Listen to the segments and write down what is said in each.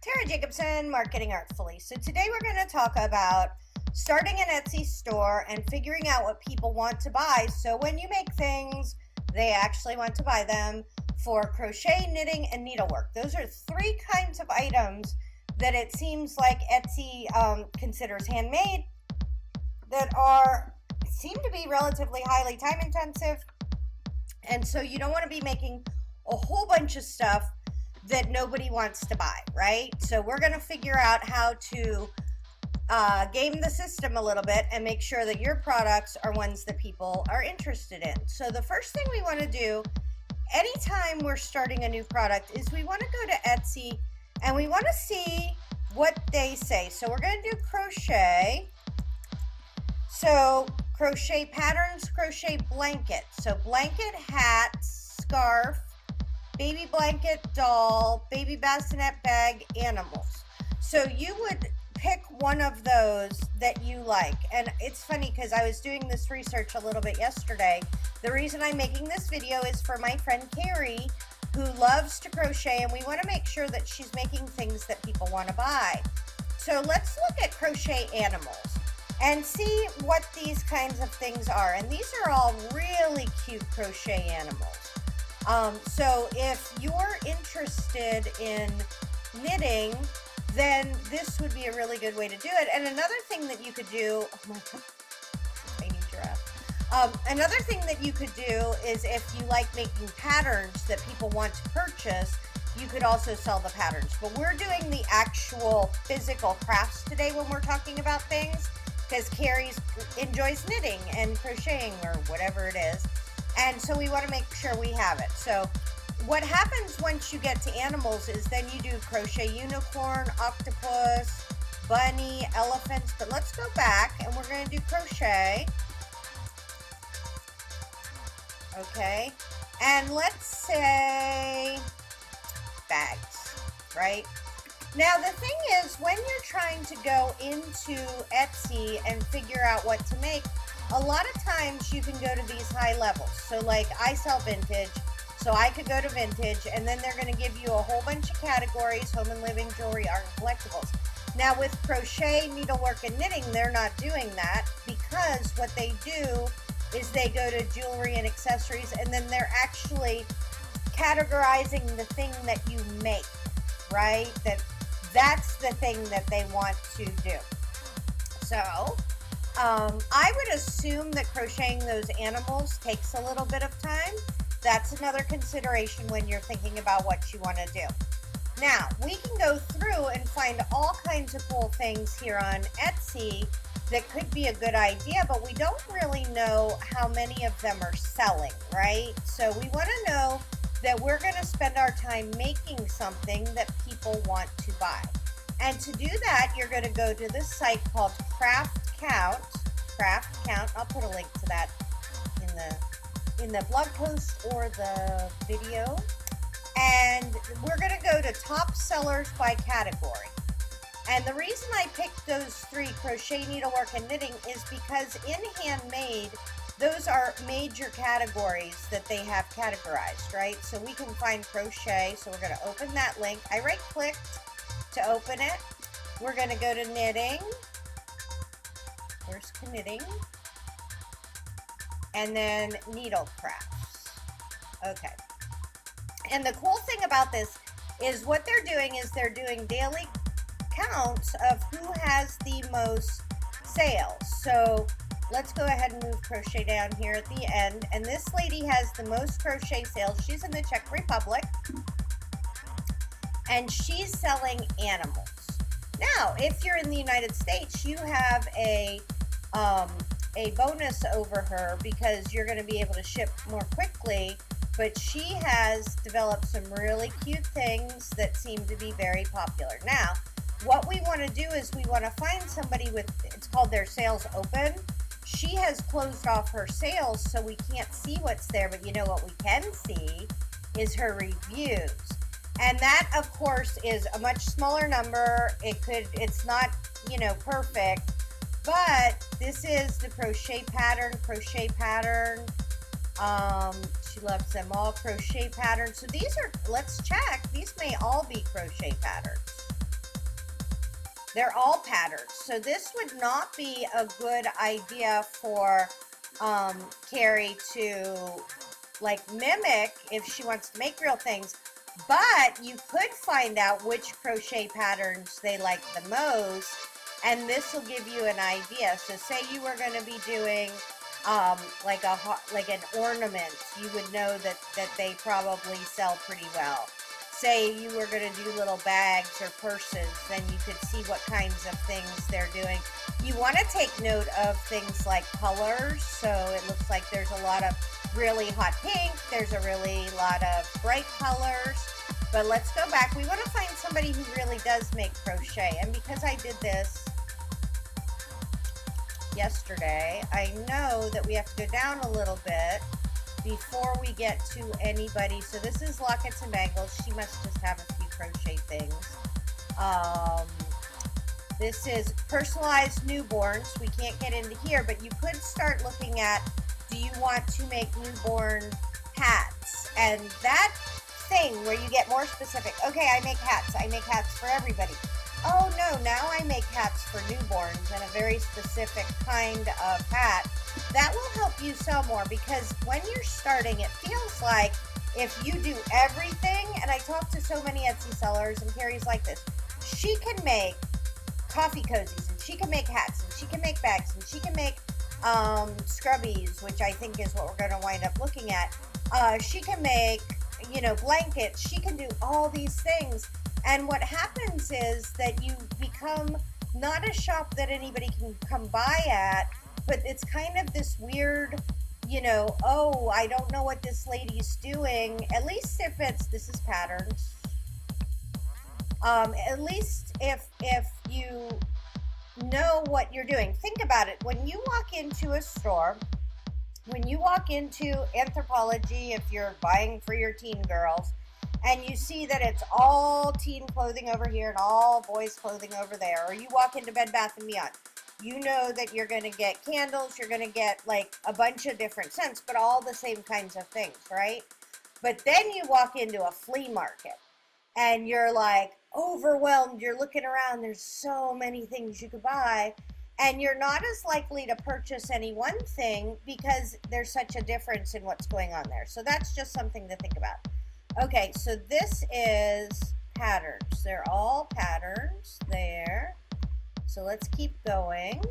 Tara Jacobson, Marketing Artfully. So today we're going to talk about starting an Etsy store and figuring out what people want to buy. So when you make things, they actually want to buy them for crochet, knitting, and needlework. Those are three kinds of items that it seems like Etsy considers handmade that seem to be relatively highly time intensive. And so you don't want to be making a whole bunch of stuff that nobody wants to buy, right? So we're going to figure out how to game the system a little bit and make sure that your products are ones that people are interested in. So the first thing we want to do anytime we're starting a new product is we want to go to Etsy and we want to see what they say. So we're going to do crochet. So crochet patterns, crochet blanket. So blanket, hat, scarf, baby blanket, doll, baby bassinet bag, animals. So you would pick one of those that you like. And it's funny because I was doing this research a little bit yesterday. The reason I'm making this video is for my friend Carrie, who loves to crochet, and we want to make sure that she's making things that people want to buy. So let's look at crochet animals and see what these kinds of things are. And these are all really cute crochet animals. So if you're interested in knitting, then this would be a really good way to do it. And another thing that you could do, oh my God, tiny giraffe. Another thing that you could do is if you like making patterns that people want to purchase, you could also sell the patterns. But we're doing the actual physical crafts today when we're talking about things, because Carrie enjoys knitting and crocheting or whatever it is. And so we want to make sure we have it. So what happens once you get to animals is then you do crochet unicorn, octopus, bunny, elephants. But let's go back and we're going to do crochet. Okay. And let's say bags, right? Now the thing is, when you're trying to go into Etsy and figure out what to make, a lot of times you can go to these high levels. So like I sell vintage, so I could go to vintage and then they're going to give you a whole bunch of categories: home and living, jewelry, art, and collectibles. Now with crochet, needlework, and knitting, they're not doing that, because what they do is they go to jewelry and accessories, and then they're actually categorizing the thing that you make, right? That's the thing that they want to do. So I would assume that crocheting those animals takes a little bit of time. That's another consideration when you're thinking about what you want to do. Now, we can go through and find all kinds of cool things here on Etsy that could be a good idea, but we don't really know how many of them are selling, right? So we want to know that we're going to spend our time making something that people want to buy. And to do that, you're going to go to this site called Craft Count. I'll put a link to that in the blog post or the video. And we're going to go to top sellers by category. And the reason I picked those three, crochet, needlework, and knitting, is because in handmade, those are major categories that they have categorized, right? So we can find crochet. So we're going to open that link. I right-clicked to open it. We're going to go to knitting. Where's knitting? And then needle crafts. Okay. And the cool thing about this is what they're doing is they're doing daily counts of who has the most sales. So let's go ahead and move crochet down here at the end. And this lady has the most crochet sales. She's in the Czech Republic. And she's selling animals. Now, if you're in the United States, you have a bonus over her because you're going to be able to ship more quickly. But she has developed some really cute things that seem to be very popular. Now, what we want to do is we want to find somebody with, it's called their sales open. She has closed off her sales, so we can't see what's there, but you know what we can see is her reviews. And that, of course, is a much smaller number. It's not, perfect, but this is the crochet pattern. She loves them all, crochet patterns. So these are, let's check, these may all be crochet patterns. They're all patterns. So this would not be a good idea for Carrie to like mimic if she wants to make real things. But you could find out which crochet patterns they like the most, and this will give you an idea. So say you were going to be doing like an ornament, you would know that they probably sell pretty well. Say you were going to do little bags or purses, then you could see what kinds of things they're doing. You want to take note of things like colors. So it looks like there's a lot of really hot pink, there's a really lot of bright colors. But let's go back. We want to find somebody who really does make crochet. And because I did this yesterday, I know that we have to go down a little bit before we get to anybody. So this is Lockets and Angles. She must just have a few crochet things. This is personalized newborns. We can't get into here, but you could start looking at, do you want to make newborn hats? And that thing where you get more specific. Okay, I make hats. I make hats for everybody. Oh no, now I make hats for newborns and a very specific kind of hat. That will help you sell more, because when you're starting, it feels like if you do everything, and I talk to so many Etsy sellers, and Carrie's like this, she can make coffee cozies, and she can make hats, and she can make bags, and she can make scrubbies, which I think is what we're going to wind up looking at. She can make, you know, blankets. She can do all these things. And what happens is that you become not a shop that anybody can come by at, but it's kind of this weird, you know, oh, I don't know what this lady's doing. At least if it's, this is patterns. At least if you know what you're doing. Think about it. When you walk into a store, when you walk into Anthropologie, if you're buying for your teen girls, and you see that it's all teen clothing over here and all boys clothing over there, or you walk into Bed Bath & Beyond, you know that you're going to get candles, you're going to get like a bunch of different scents, but all the same kinds of things, right? But then you walk into a flea market and you're like overwhelmed, you're looking around, there's so many things you could buy, and you're not as likely to purchase any one thing because there's such a difference in what's going on there. So that's just something to think about. Okay, so this is patterns. They're all patterns there. So let's keep going.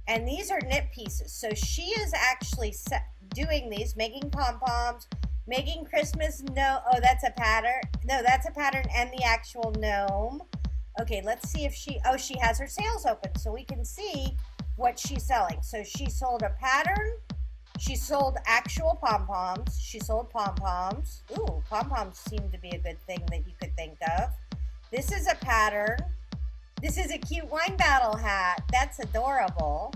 And these are knit pieces. So she is actually doing these, making pom-poms, making Christmas oh, that's a pattern. No, that's a pattern and the actual gnome. Okay, let's see if she has her sales open so we can see what she's selling. So she sold a pattern. She sold actual pom-poms. She sold pom-poms. Ooh, pom-poms seem to be a good thing that you could think of. This is a pattern. This is a cute wine battle hat. That's adorable.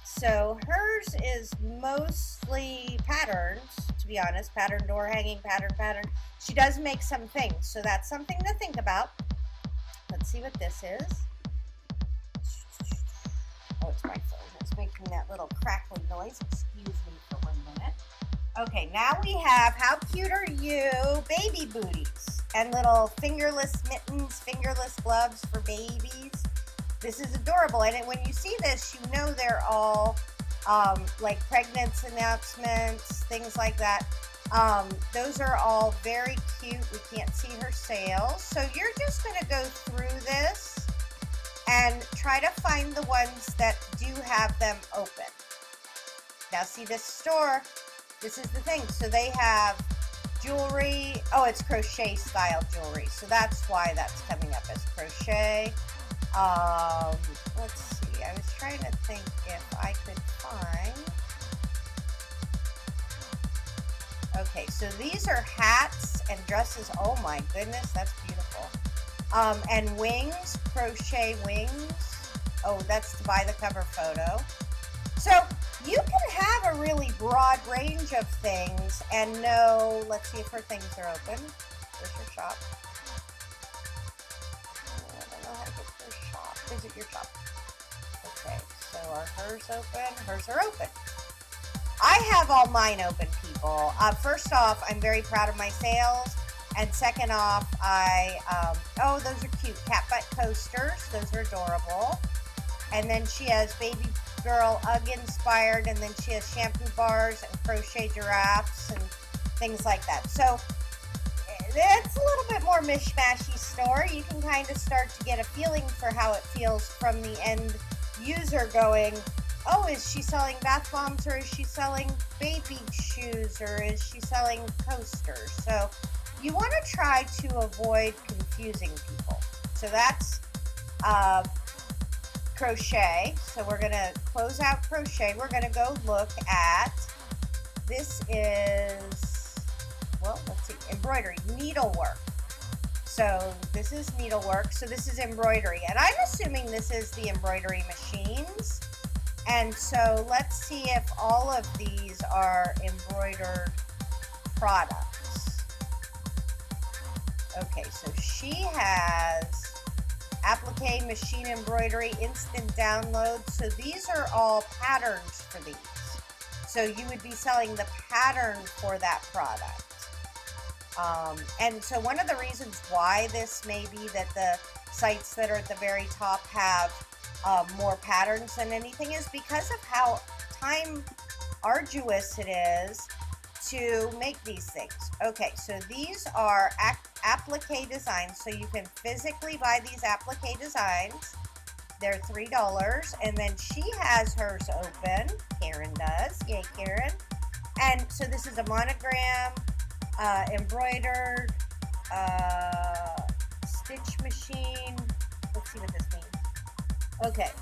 So hers is mostly patterns, to be honest. Pattern door hanging, pattern. She does make some things, so that's something to think about. Let's see what this is. Oh, it's my phone. It's making that little crackling noise. Excuse me for 1 minute. Okay, now we have, how cute are you? Baby booties and little fingerless mittens, fingerless gloves for babies. This is adorable, and when you see this, you know they're all like pregnancy announcements, things like that. Those are all very cute. We can't see her sales, so you're just going to go through this and try to find the ones that do have them open. Now see this store, this is the thing. So they have jewelry. Oh, it's crochet style jewelry. So that's why that's coming up as crochet. Let's see. I was trying to think if I could find. Okay, so these are hats and dresses. Oh my goodness, that's beautiful. And wings, crochet wings. Oh, that's to buy the cover photo. So you can have a really broad range of things and know, let's see if her things are open. Where's her shop? I don't know how to get to her shop. Visit your shop. Okay, so are hers open? Hers are open. I have all mine open, people. First off, I'm very proud of my sales. And second off, oh, those are cute cat butt coasters. Those are adorable. And then she has baby girl UGG inspired, and then she has shampoo bars and crochet giraffes and things like that. So it's a little bit more mishmashy store. You can kind of start to get a feeling for how it feels from the end user going, oh, is she selling bath bombs, or is she selling baby shoes, or is she selling coasters? So you want to try to avoid confusing people. So that's crochet. So we're going to close out crochet. We're going to go look at, this is, well, let's see, embroidery, needlework. So this is needlework. So this is embroidery. And I'm assuming this is the embroidery machines. And so let's see if all of these are embroidered products. Okay, so she has applique, machine embroidery, instant download. So these are all patterns for these. So you would be selling the pattern for that product. And so one of the reasons why this may be that the sites that are at the very top have more patterns than anything is because of how time arduous it is to make these things. Okay, so these are applique designs. So you can physically buy these applique designs. They're $3. And then she has hers open. Karen does. Yay, Karen. And so this is a monogram, embroidered, stitch machine. Let's see what this means. Okay,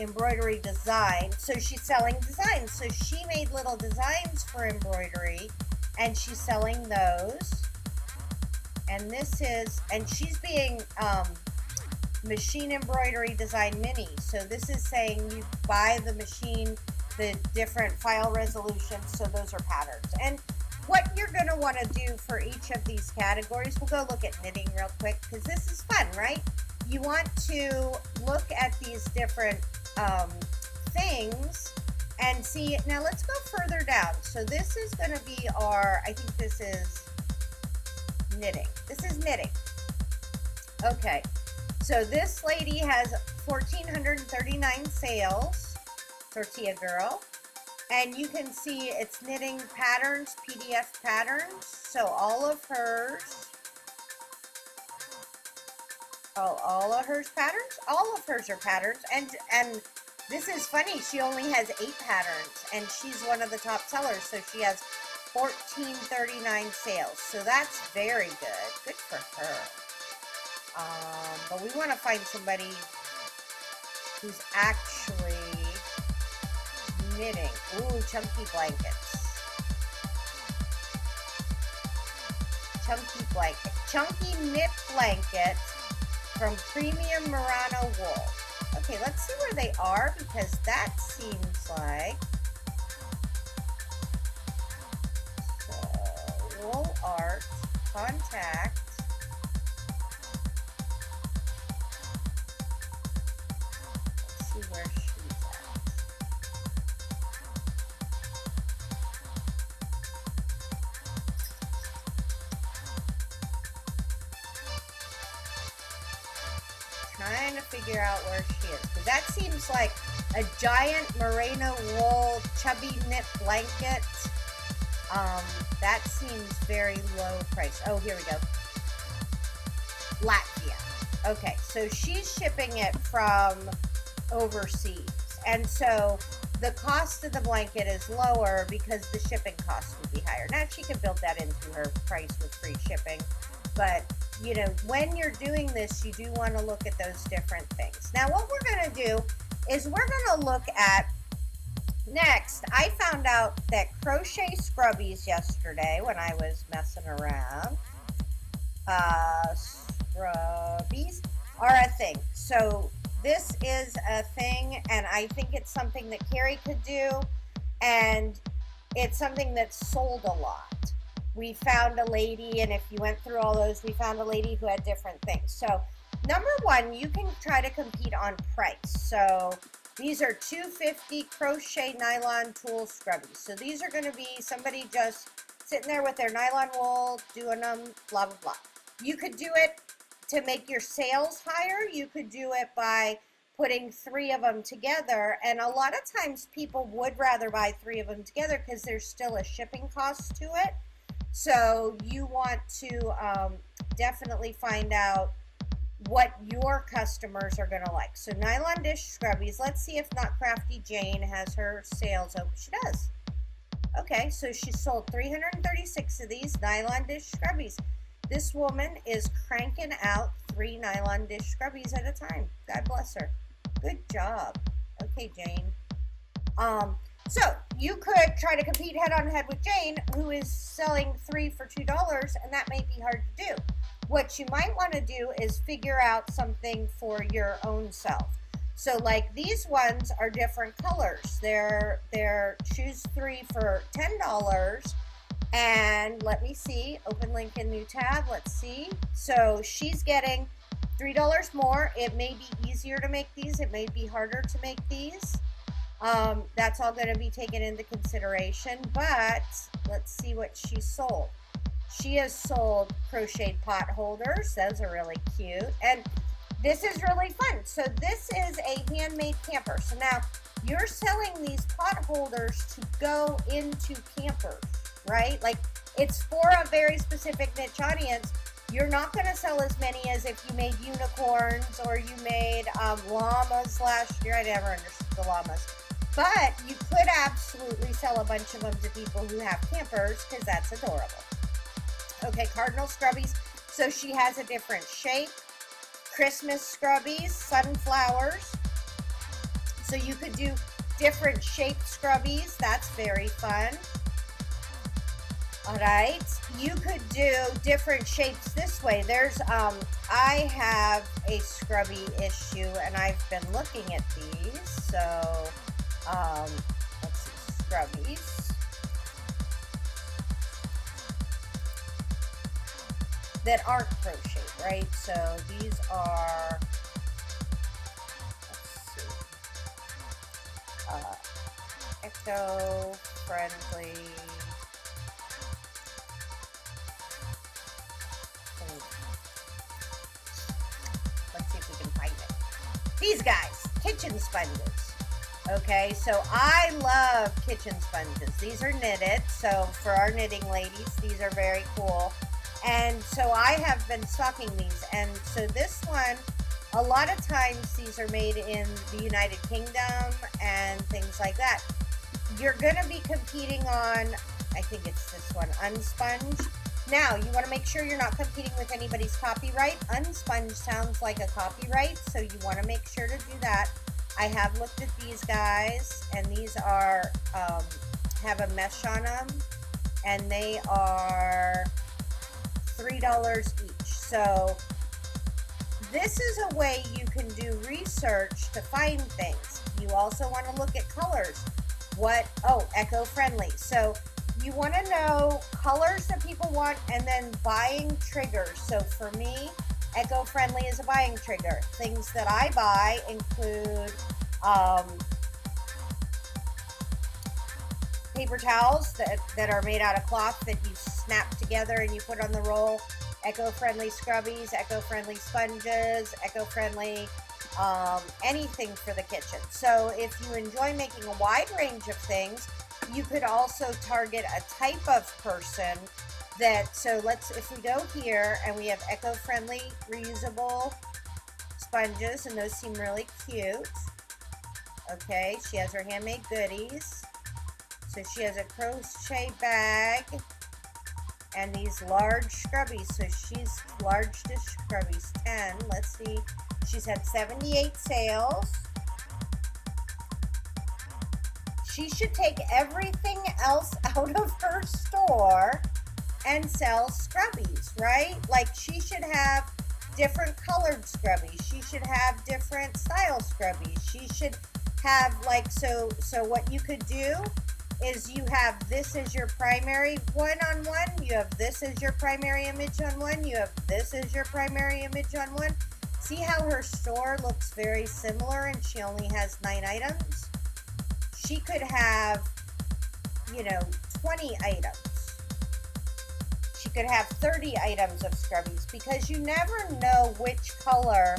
embroidery design. So she's selling designs. So she made little designs for embroidery, and she's selling those. And this is, and she's being machine embroidery design mini. So this is saying you buy the machine, the different file resolutions. So those are patterns. And what you're going to want to do for each of these categories, we'll go look at knitting real quick because this is fun, right? You want to look at these different things and see. Now let's go further down. So this is going to be our, I think this is knitting. This is knitting. Okay. So this lady has 1,439 sales, Tortilla Girl. And you can see it's knitting patterns, PDF patterns. So all of hers, all of hers patterns, all of hers are patterns. And this is funny, she only has 8 patterns, and she's one of the top sellers. So she has 1,439 sales. So that's very good. Good for her. But we want to find somebody who's actually knitting. Ooh, chunky blankets. Chunky blanket. Chunky knit blanket from premium merino wool. Okay, let's see where they are because that seems like, so wool art, contact. Let's see where she's at. Trying to figure out where she is, because that seems like a giant merino wool chubby knit blanket. That seems very low price. Oh, here we go. Latvia. Okay, so she's shipping it from overseas, and so the cost of the blanket is lower because the shipping cost would be higher. Now she could build that into her price with free shipping, but you know, when you're doing this, you do want to look at those different things. Now, what we're going to do is we're going to look at, next, I found out that Crochet Scrubbies yesterday when I was messing around. Scrubbies are a thing. So this is a thing, and I think it's something that Carrie could do, and it's something that's sold a lot. We found a lady, and if you went through all those, we found a lady who had different things. So number one, you can try to compete on price. So these are $250 crochet nylon tulle scrubbies. So these are going to be, somebody just sitting there with their nylon wool, doing them, blah, blah, blah. You could do it to make your sales higher. You could do it by putting 3 of them together, and a lot of times people would rather buy 3 of them together because there's still a shipping cost to it. So you want to definitely find out what your customers are going to like. So nylon dish scrubbies. Let's see if Not Crafty Jane has her sales open. She does. Okay, so she sold 336 of these nylon dish scrubbies. This woman is cranking out 3 nylon dish scrubbies at a time. God bless her. Good job. Okay, Jane. So you could try to compete head on head with Jane, who is selling 3 for $2, and that may be hard to do. What you might want to do is figure out something for your own self. So like these ones are different colors. They're choose 3 for $10. And let me see, open link in new tab, let's see. So she's getting $3 more. It may be easier to make these, it may be harder to make these. That's all going to be taken into consideration, but let's see what she sold. She has sold crocheted pot holders. Those are really cute. And this is really fun. So this is a handmade camper. So now you're selling these pot holders to go into campers, right? Like it's for a very specific niche audience. You're not going to sell as many as if you made unicorns or you made llamas last year. I never understood the llamas. But you could absolutely sell a bunch of them to people who have campers because that's adorable. Okay, Cardinal Scrubbies. So she has a different shape. Christmas Scrubbies, sunflowers. So you could do different shaped Scrubbies. That's very fun. All right, you could do different shapes this way. There's, I have a Scrubby issue and I've been looking at these. So, let's see, Scrubbies that aren't crocheted, right? So these are, let's see, eco-friendly. Let's see if we can find it. These guys, kitchen sponges. Okay, so I love kitchen sponges. These are knitted, so for our knitting ladies, these are very cool. And so I have been stocking these. And so this one, a lot of times these are made in the United Kingdom and things like that. You're going to be competing on, I think it's this one, Unsponged. Now, you want to make sure you're not competing with anybody's copyright. Unsponged sounds like a copyright, so you want to make sure to do that. I have looked at these guys, and these are, have a mesh on them, and they are $3 each. So this is a way you can do research to find things. You also want to look at colors. Eco-friendly. So you want to know colors that people want and then buying triggers. So for me, eco-friendly is a buying trigger. Things that I buy include paper towels that are made out of cloth that you snap together and you put on the roll. Eco-friendly scrubbies, eco-friendly sponges, eco-friendly anything for the kitchen. So if you enjoy making a wide range of things, you could also target a type of person that, so if we go here and we have eco-friendly reusable sponges, and those seem really cute. Okay, she has her handmade goodies. So she has a crochet bag and these large scrubbies. So she's large dish scrubbies, 10. Let's see. She's had 78 sales. She should take everything else out of her store and sell scrubbies, right? Like she should have different colored scrubbies. She should have different style scrubbies. She should have like, so what you could do is you have this as your primary one-on-one, you have this as your primary image on one, you have this as your primary image on one. See how her store looks very similar and she only has 9 items? She could have, 20 items could have 30 items of scrubbies, because you never know which color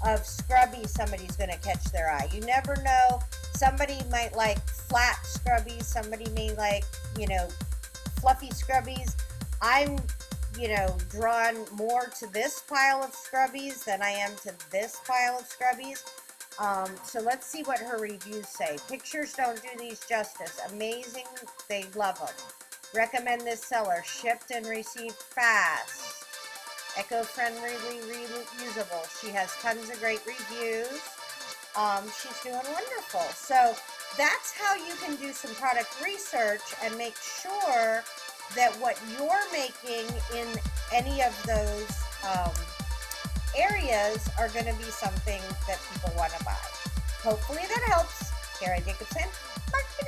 of scrubby somebody's going to catch their eye. You never know. Somebody might like flat scrubbies. Somebody may like, you know, fluffy scrubbies. I'm, you know, drawn more to this pile of scrubbies than I am to this pile of scrubbies. So let's see what her reviews say. Pictures don't do these justice. Amazing. They love them. Recommend this seller. Shipped and received fast. Eco-friendly, reusable. She has tons of great reviews. She's doing wonderful. So that's how you can do some product research and make sure that what you're making in any of those areas are going to be something that people want to buy. Hopefully that helps. Kara Jacobson, marketing.